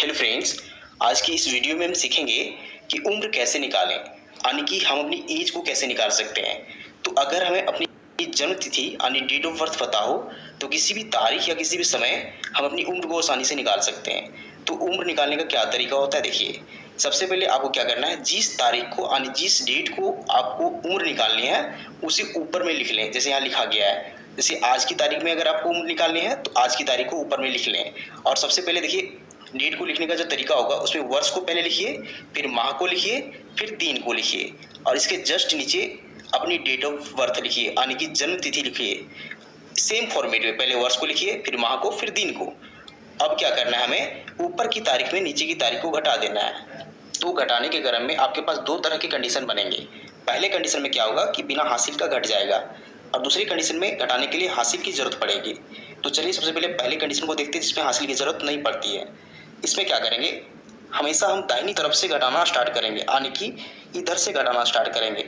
Hello friends, आज की इस वीडियो में हम सीखेंगे कि उम्र कैसे निकालें, यानी कि हम अपनी एज को कैसे निकाल सकते हैं। तो अगर हमें अपनी जन्म तिथि यानी डेट ऑफ बर्थ पता हो तो किसी भी तारीख या किसी भी समय हम अपनी उम्र को आसानी से निकाल सकते हैं। तो उम्र निकालने का क्या तरीका होता है, देखिए। सबसे पहले आपको क्या करना है, जिस तारीख को यानी जिस डेट को आपको उम्र निकालनी है उसे ऊपर में लिख लें। जैसे यहाँ लिखा गया है, जैसे आज की तारीख में अगर आपको उम्र निकालनी है तो आज की तारीख को ऊपर में लिख लें। और सबसे पहले देखिए, डेट को लिखने का जो तरीका होगा उसमें वर्ष को पहले लिखिए, फिर माह को लिखिए, फिर दिन को लिखिए और इसके जस्ट नीचे अपनी डेट ऑफ बर्थ लिखिए, यानी कि जन्म तिथि लिखिए। सेम फॉर्मेट में पहले वर्ष को लिखिए, फिर माह को, फिर दिन को। अब क्या करना है, हमें ऊपर की तारीख में नीचे की तारीख को घटा देना है। तो घटाने के क्रम में आपके पास दो तरह के कंडीशन बनेंगे। पहले कंडीशन में क्या होगा कि बिना हासिल का घट जाएगा और दूसरी कंडीशन में घटाने के लिए हासिल की जरूरत पड़ेगी। तो चलिए सबसे पहले पहले कंडीशन को देखते हैं जिसमें हासिल की जरूरत नहीं पड़ती है। इसमें क्या करेंगे, हमेशा हम दाहिनी तरफ से घटाना स्टार्ट करेंगे, यानी कि इधर से घटाना स्टार्ट करेंगे।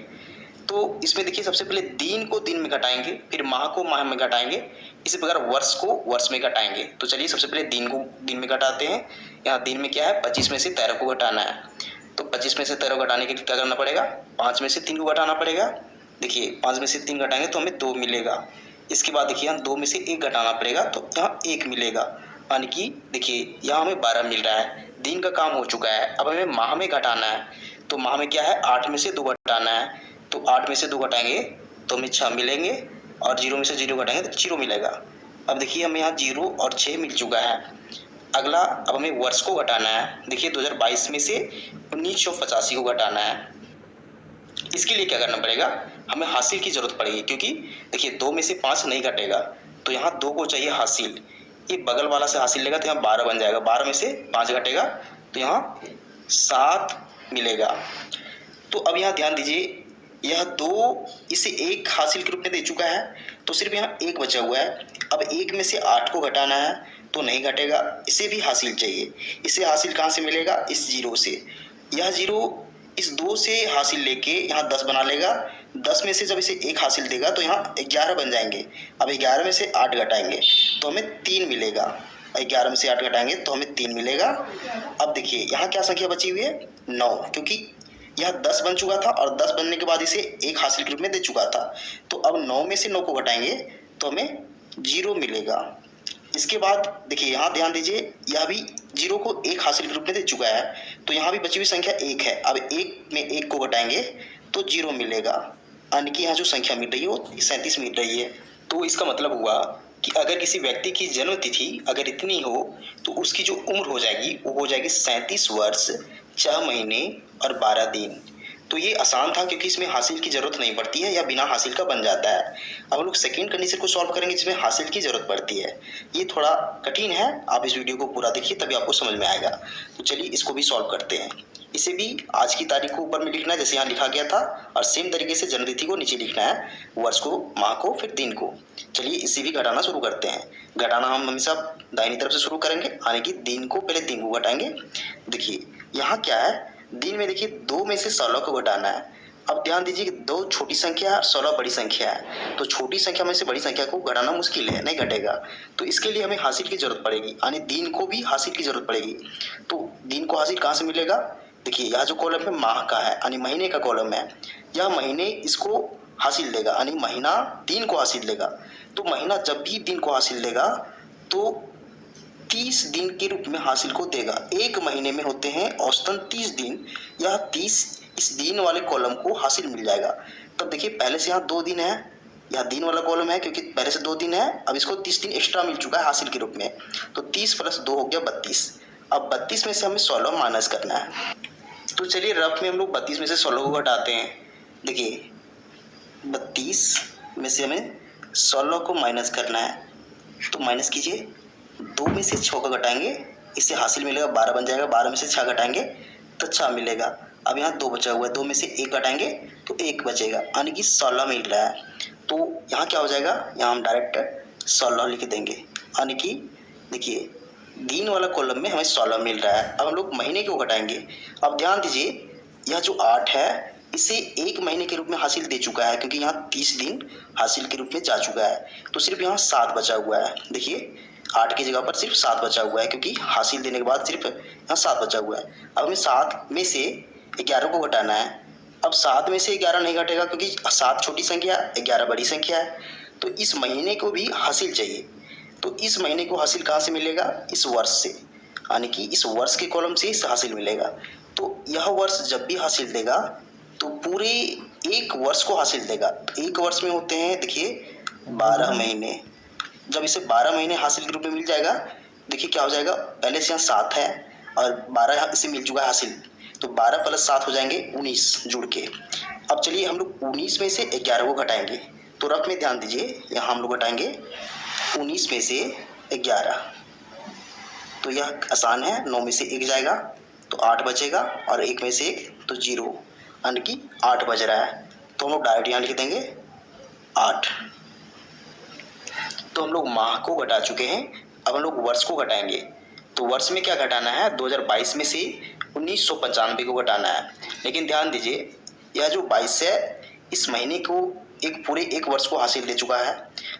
तो इसमें देखिए, सबसे पहले दिन को दिन में घटाएंगे, फिर माह को माह में घटाएंगे, इसी प्रकार वर्ष को वर्ष में घटाएंगे। तो चलिए सबसे पहले दिन को दिन में घटाते हैं। यहाँ दिन में क्या है, 25 में से 13 को घटाना है। तो 25 में से 13 घटाने के लिए क्या करना पड़ेगा, 5 में से 3 को घटाना पड़ेगा। देखिए 5 में से 3 घटाएंगे तो हमें 2 मिलेगा। इसके बाद देखिए यहाँ 2 में से 1 घटाना पड़ेगा तो यहाँ 1 मिलेगा, यानी कि देखिए यहाँ हमें 12 मिल रहा है। दिन का काम हो चुका है, अब हमें माह में घटाना है। तो माह में क्या है, 8 में से 2 घटाना है। तो 8 में से 2 घटाएंगे तो हमें 6 मिलेंगे और 0 में से 0 घटाएंगे तो 0 मिलेगा। अब देखिए हमें यहाँ 0 और 6 मिल चुका है। अगला अब हमें वर्ष को घटाना है। देखिए 2022 में से 1985 को घटाना है। इसके लिए क्या करना पड़ेगा, हमें हासिल की जरूरत पड़ेगी, क्योंकि देखिए 2 में से 5 नहीं घटेगा तो यहाँ 2 को चाहिए हासिल। ये बगल वाला से हासिल लेगा तो यहाँ 12 बन जाएगा, 12 में से 5 घटेगा तो यहाँ 7 मिलेगा। तो अब यहाँ ध्यान दीजिए, यह 2 इसे 1 हासिल के रूप में दे चुका है तो सिर्फ यहाँ 1 बचा हुआ है। अब 1 में से 8 को घटाना है तो नहीं घटेगा, इसे भी हासिल चाहिए। इसे हासिल कहाँ से मिलेगा, इस 0 से। यह 0 इस 2 से हासिल लेके यहाँ 10 बना लेगा। 10 में से जब इसे 1 हासिल देगा तो यहाँ 11 बन जाएंगे। अब 11 में से 8 घटाएंगे तो हमें 3 मिलेगा। 11 में से 8 घटाएंगे तो हमें 3 मिलेगा। अब देखिए यहाँ क्या संख्या बची हुई है, 9, क्योंकि यह 10 बन चुका था और 10 बनने के बाद इसे 1 हासिल के रूप में दे चुका था। तो अब 9 में से 9 को घटाएंगे तो हमें 0 मिलेगा। इसके बाद देखिए यहाँ ध्यान दीजिए, यह भी 0 को 1 हासिल के रूप में दे चुका है तो यहाँ भी बची हुई संख्या 1 है। अब 1 में 1 को घटाएंगे तो 0 मिलेगा, यानी कि यहाँ जो संख्या मिल रही है वो 37 मिल रही है। तो इसका मतलब हुआ कि अगर किसी व्यक्ति की जन्म तिथि अगर इतनी हो तो उसकी जो उम्र हो जाएगी वो हो जाएगी 37 वर्ष 6 महीने और 12 दिन। तो ये आसान था क्योंकि इसमें हासिल की जरूरत नहीं पड़ती है या बिना हासिल का बन जाता है। अब हम लोग सेकेंड कंडीशन को सॉल्व करेंगे जिसमें हासिल की जरूरत पड़ती है। ये थोड़ा कठिन है, आप इस वीडियो को पूरा देखिए तभी आपको समझ में आएगा। तो चलिए इसको भी सॉल्व करते हैं। इसे भी आज की तारीख को ऊपर में लिखना है जैसे यहाँ लिखा गया था, और सेम तरीके से जन्म तिथि को नीचे लिखना है, वर्ष को, माह को, फिर दिन को। चलिए इसे भी घटाना शुरू करते हैं। घटाना हम हमेशा दाहिनी तरफ से शुरू करेंगे, यानी कि दिन को पहले दिन को घटाएंगे। देखिए यहाँ क्या है, दिन में देखिए 2 में से 16 को घटाना है। अब ध्यान दीजिए कि 2 छोटी संख्या है, 16 बड़ी संख्या है। तो छोटी संख्या में से बड़ी संख्या को घटाना मुश्किल है, नहीं घटेगा। तो इसके लिए हमें हासिल की जरूरत पड़ेगी, यानी दिन को भी हासिल की जरूरत पड़ेगी। तो दिन को हासिल कहाँ से मिलेगा, देखिए यह जो कॉलम है माह का है, यानी महीने का कॉलम है। यह महीने इसको हासिल देगा, यानी महीना दिन को हासिल देगा। तो महीना जब भी दिन को हासिल देगा तो 30 दिन के रूप में हासिल को देगा। एक महीने में होते हैं औसतन 30 दिन। यह 30 इस दिन वाले कॉलम को हासिल मिल जाएगा। तब देखिए पहले से यहाँ 2 दिन है, यह दिन वाला कॉलम है क्योंकि पहले से 2 दिन है। अब इसको 30 दिन एक्स्ट्रा मिल चुका है हासिल के रूप में। तो 30 + 2 हो गया 32। अब 32 में से हमें 16 माइनस करना है। तो चलिए रफ में हम लोग 32 में से 16 को घटाते हैं। देखिए 32 में से हमें 16 को माइनस करना है, तो माइनस कीजिए। 2 में से 6 को घटाएंगे, इससे हासिल मिलेगा 12 बन जाएगा। 12 में से 6 घटाएंगे तो 6 मिलेगा। अब यहाँ 2 बचा हुआ है, 2 में से 1 घटाएंगे तो 1 बचेगा, यानी कि 16 मिल रहा है। तो यहाँ क्या हो जाएगा, यहाँ हम डायरेक्ट 16 लिख देंगे, यानी कि देखिए दिन वाला कॉलम में हमें 16 मिल रहा है। अब हम लोग महीने को घटाएंगे। अब ध्यान दीजिए, यह जो 8 है इसे 1 महीने के रूप में हासिल दे चुका है क्योंकि यहाँ 30 दिन हासिल के रूप में जा चुका है। तो सिर्फ यहाँ 7 बचा हुआ है। देखिए 8 की जगह पर सिर्फ 7 बचा हुआ है, क्योंकि हासिल देने के बाद सिर्फ यहाँ 7 बचा हुआ है। अब हमें 7 में से 11 को घटाना है। अब 7 में से 11 नहीं घटेगा, क्योंकि 7 छोटी संख्या, 11 बड़ी संख्या है। तो इस महीने को भी हासिल चाहिए। तो इस महीने को हासिल कहाँ से मिलेगा? इस वर्ष से, यानी कि इस वर्ष के कॉलम से इस हासिल मिलेगा। तो यह वर्ष जब भी हासिल देगा तो पूरे एक वर्ष को हासिल देगा। तो एक वर्ष में होते हैं, देखिए, 12 महीने। जब इसे 12 महीने हासिल के रूप में मिल जाएगा, देखिए क्या हो जाएगा, पहले से यहाँ 7 है और 12 इसे मिल चुका है हासिल, तो 12 प्लस 7 हो जाएंगे 19 जुड़ के। अब चलिए हम लोग 19 में से 11 को घटाएंगे। तो रफ में ध्यान दीजिए, यहाँ हम लोग घटाएंगे 19 में से 11। तो यह आसान है, 9 में से 1 जाएगा तो 8 बचेगा, और 1 में से 1 तो 0, यानी कि 8 बच रहा है। तो हम लोग डायरेक्ट यहाँ लिख देंगे 8। तो हम लोग माह को घटा चुके हैं, अब हम लोग वर्ष को घटाएंगे। तो वर्ष में क्या घटाना है? 2022 में से 1995 को घटाना है। लेकिन ध्यान दीजिए, यह जो 22 है इस महीने को पूरे एक वर्ष को हासिल दे चुका है,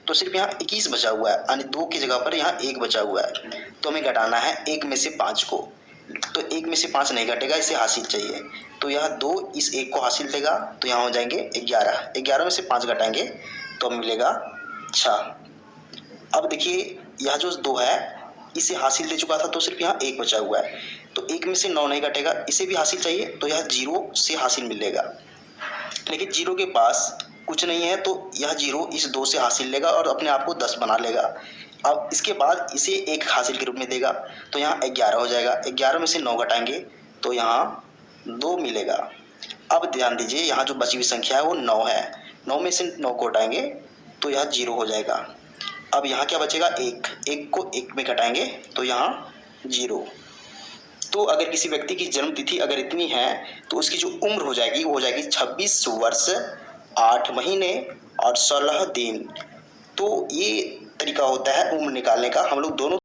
तो सिर्फ यहाँ 21 बचा हुआ है, यानी 2 की जगह पर यहाँ 1 बचा हुआ है। तो हमें घटाना है 1 में से 5 को। तो 1 में से 5 नहीं घटेगा, इसे हासिल चाहिए। तो यह 2 इस 1 को हासिल देगा, तो यहाँ हो जाएंगे 11। 11 में से 5 घटाएंगे तो मिलेगा 6। अब देखिए, यह जो 2 है इसे हासिल दे चुका था, तो सिर्फ यहाँ 1 बचा हुआ है। तो 1 में से 9 नहीं घटेगा, इसे भी हासिल चाहिए, तो यह 0 से हासिल मिलेगा। लेकिन 0 के पास कुछ नहीं है, तो यह 0 इस 2 से हासिल लेगा और अपने आप को 10 बना लेगा। अब इसके बाद इसे 1 हासिल के रूप में देगा, तो यहाँ 11 हो जाएगा। 11 में से 9 घटाएंगे तो यहाँ 2 मिलेगा। अब ध्यान दीजिए, यहाँ जो बची हुई संख्या है वो 9 है। 9 में से 9 को घटाएंगे तो यह 0 हो जाएगा। अब यहाँ क्या बचेगा? 1। 1 को 1 में घटाएंगे तो यहाँ 0। तो अगर किसी व्यक्ति की जन्म तिथि अगर इतनी है, तो उसकी जो उम्र हो जाएगी वो हो जाएगी 26 वर्ष 8 महीने और 16 दिन। तो ये तरीका होता है उम्र निकालने का। हम लोग दोनों